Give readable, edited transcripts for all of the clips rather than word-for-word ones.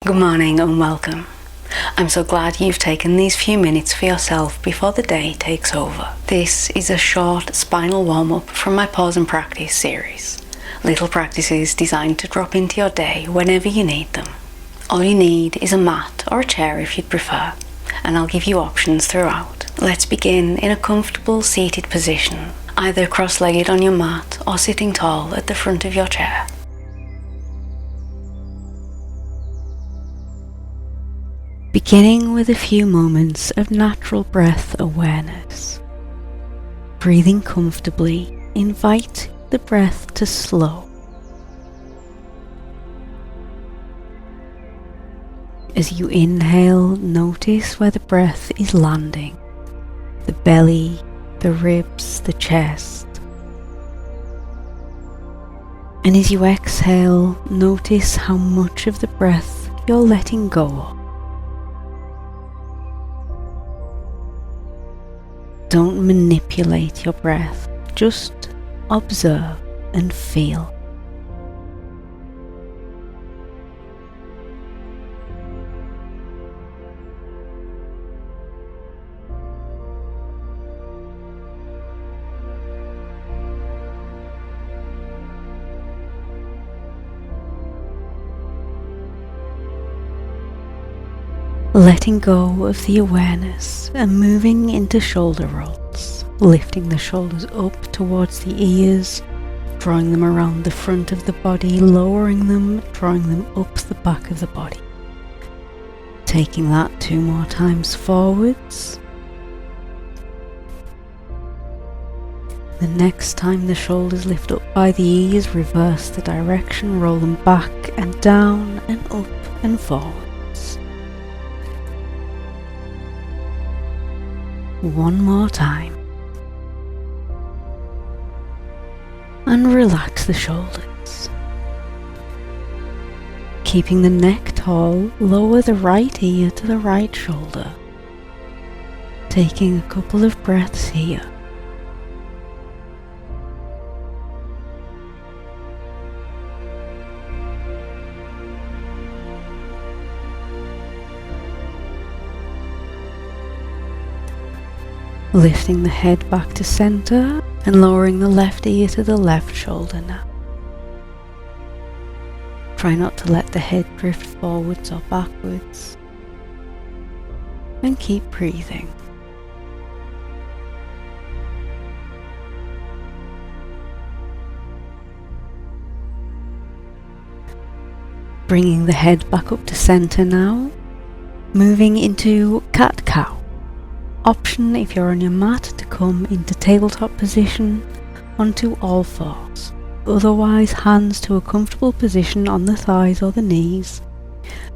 Good morning and welcome. I'm so glad you've taken these few minutes for yourself before the day takes over. This is a short spinal warm-up from my Pause and Practice series. Little practices designed to drop into your day whenever you need them. All you need is a mat or a chair if you'd prefer, and I'll give you options throughout. Let's begin in a comfortable seated position, either cross-legged on your mat or sitting tall at the front of your chair. Beginning with a few moments of natural breath awareness. Breathing comfortably, invite the breath to slow. As you inhale, notice where the breath is landing. The belly, the ribs, the chest. And as you exhale, notice how much of the breath you're letting go of. Don't manipulate your breath, just observe and feel. Letting go of the awareness and moving into shoulder rolls, lifting the shoulders up towards the ears, drawing them around the front of the body, lowering them, drawing them up the back of the body. Taking that 2 more times forwards. The next time the shoulders lift up by the ears, reverse the direction, roll them back and down and up and forward. One more time. And relax the shoulders. Keeping the neck tall, lower the right ear to the right shoulder. Taking a couple of breaths here. Lifting the head back to center and lowering the left ear to the left shoulder now. Try not to let the head drift forwards or backwards. And keep breathing. Bringing the head back up to center now. Moving into cat-cow. Option if you're on your mat to come into tabletop position onto all fours. Otherwise, hands to a comfortable position on the thighs or the knees.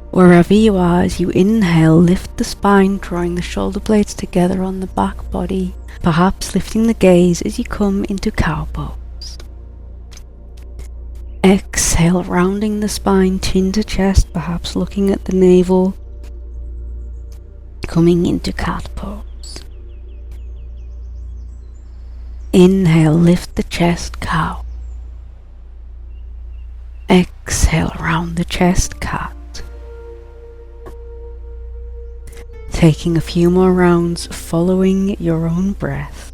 Wherever you are, as you inhale, lift the spine, drawing the shoulder blades together on the back body, perhaps lifting the gaze as you come into cow pose. Exhale, rounding the spine, chin to chest, perhaps looking at the navel, coming into cat pose. Inhale, lift the chest, cow. Exhale, round the chest, cat. Taking a few more rounds, following your own breath.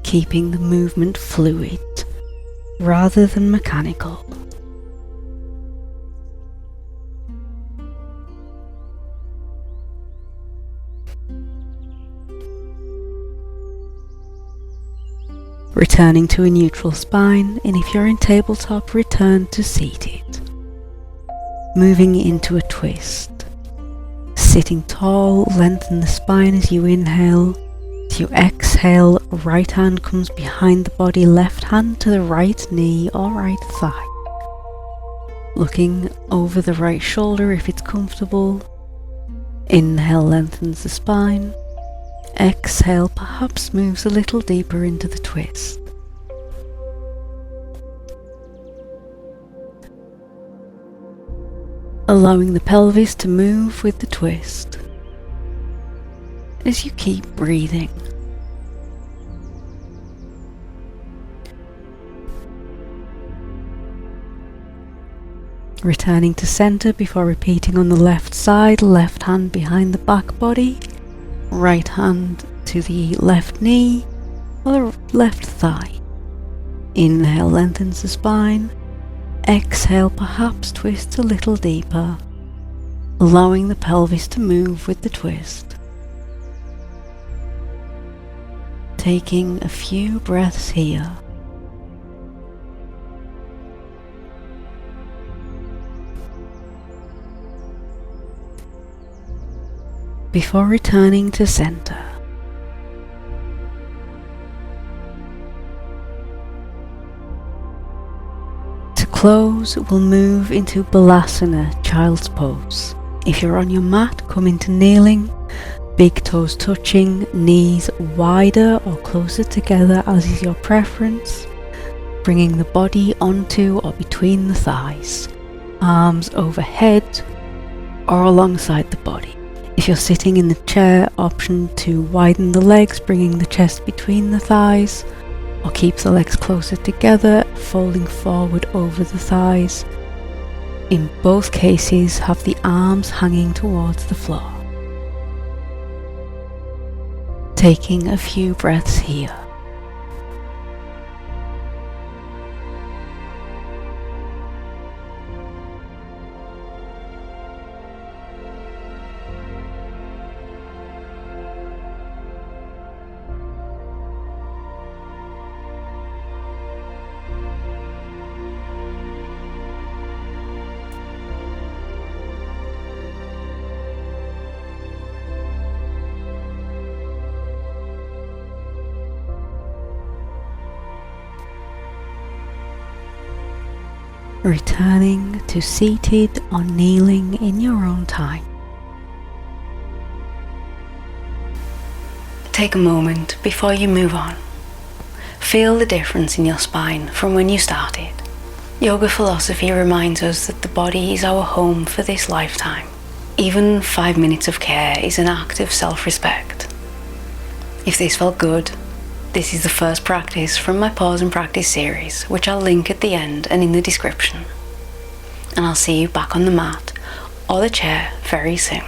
Keeping the movement fluid, rather than mechanical. Returning to a neutral spine, and if you're in tabletop, return to seated. Moving into a twist. Sitting tall, lengthen the spine as you inhale. As you exhale, right hand comes behind the body, left hand to the right knee or right thigh. Looking over the right shoulder if it's comfortable. Inhale, lengthens the spine. Exhale, perhaps moves a little deeper into the twist. Allowing the pelvis to move with the twist. As you keep breathing. Returning to center before repeating on the left side, left hand behind the back body, right hand to the left knee or the left thigh. Inhale, lengthens the spine. Exhale, perhaps twists a little deeper, allowing the pelvis to move with the twist. Taking a few breaths here. Before returning to center. To close, we'll move into Balasana, child's pose. If you're on your mat, come into kneeling, big toes touching, knees wider or closer together as is your preference, bringing the body onto or between the thighs, arms overhead or alongside the body. If you're sitting in the chair, option to widen the legs, bringing the chest between the thighs, or keep the legs closer together, folding forward over the thighs. In both cases, have the arms hanging towards the floor. Taking a few breaths here. Returning to seated or kneeling in your own time. Take a moment before you move on. Feel the difference in your spine from when you started. Yoga philosophy reminds us that the body is our home for this lifetime. Even 5 minutes of care is an act of self-respect. If this felt good, this is the first practice from my Pause and Practice series, which I'll link at the end and in the description. And I'll see you back on the mat or the chair very soon.